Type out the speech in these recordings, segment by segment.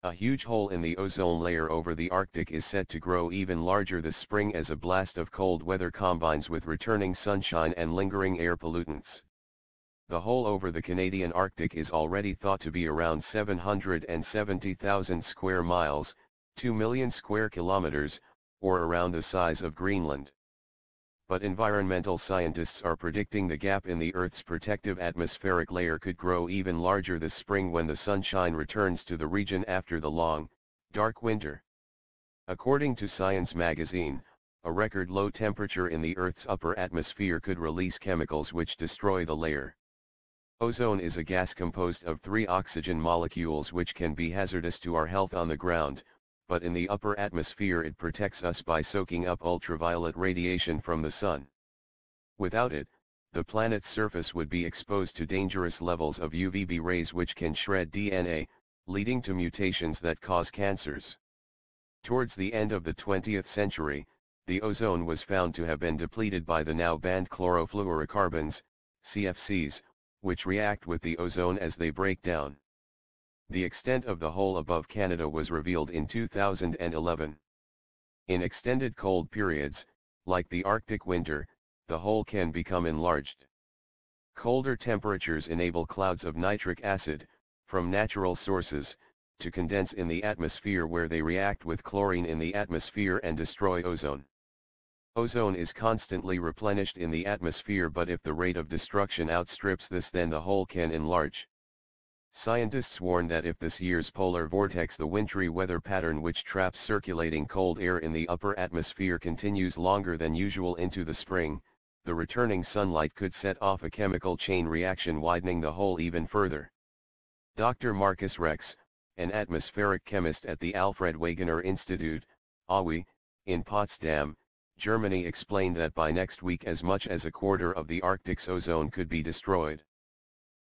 A huge hole in the ozone layer over the Arctic is set to grow even larger this spring as a blast of cold weather combines with returning sunshine and lingering air pollutants. The hole over the Canadian Arctic is already thought to be around 770,000 square miles, 2 million square kilometers, or around the size of Greenland. But environmental scientists are predicting the gap in the Earth's protective atmospheric layer could grow even larger this spring when the sunshine returns to the region after the long, dark winter. According to Science magazine, a record low temperature in the Earth's upper atmosphere could release chemicals which destroy the layer. Ozone is a gas composed of 3 oxygen molecules which can be hazardous to our health on the ground, but in the upper atmosphere it protects us by soaking up ultraviolet radiation from the sun. Without it, the planet's surface would be exposed to dangerous levels of UVB rays which can shred DNA, leading to mutations that cause cancers. Towards the end of the 20th century, the ozone was found to have been depleted by the now banned chlorofluorocarbons, CFCs, which react with the ozone as they break down. The extent of the hole above Canada was revealed in 2011. In extended cold periods, like the Arctic winter, the hole can become enlarged. Colder temperatures enable clouds of nitric acid, from natural sources, to condense in the atmosphere where they react with chlorine in the atmosphere and destroy ozone. Ozone is constantly replenished in the atmosphere, but if the rate of destruction outstrips this, then the hole can enlarge. Scientists warn that if this year's polar vortex, the wintry weather pattern which traps circulating cold air in the upper atmosphere, continues longer than usual into the spring, the returning sunlight could set off a chemical chain reaction widening the hole even further. Dr. Markus Rex, an atmospheric chemist at the Alfred Wegener Institute, AWI, in Potsdam, Germany, explained that by next week as much as a quarter of the Arctic's ozone could be destroyed.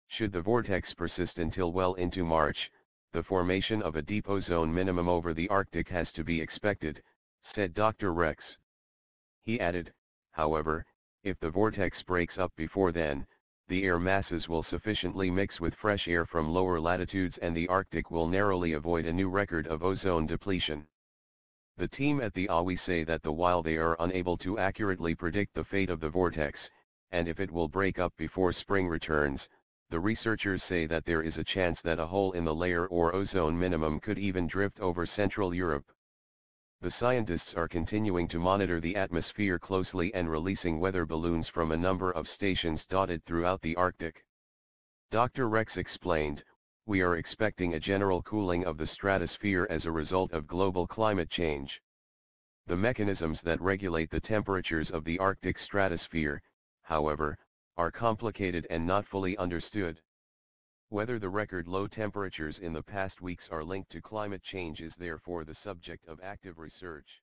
Should the vortex persist until well into March, the formation of a deep ozone minimum over the Arctic has to be expected, said Dr. Rex. He added, however, if the vortex breaks up before then, the air masses will sufficiently mix with fresh air from lower latitudes and the Arctic will narrowly avoid a new record of ozone depletion. The team at the AWI say that while they are unable to accurately predict the fate of the vortex, and if it will break up before spring returns, the researchers say that there is a chance that a hole in the layer or ozone minimum could even drift over Central Europe. The scientists are continuing to monitor the atmosphere closely and releasing weather balloons from a number of stations dotted throughout the Arctic. Dr. Rex explained, "We are expecting a general cooling of the stratosphere as a result of global climate change. The mechanisms that regulate the temperatures of the Arctic stratosphere, however, are complicated and not fully understood. Whether the record low temperatures in the past weeks are linked to climate change is therefore the subject of active research."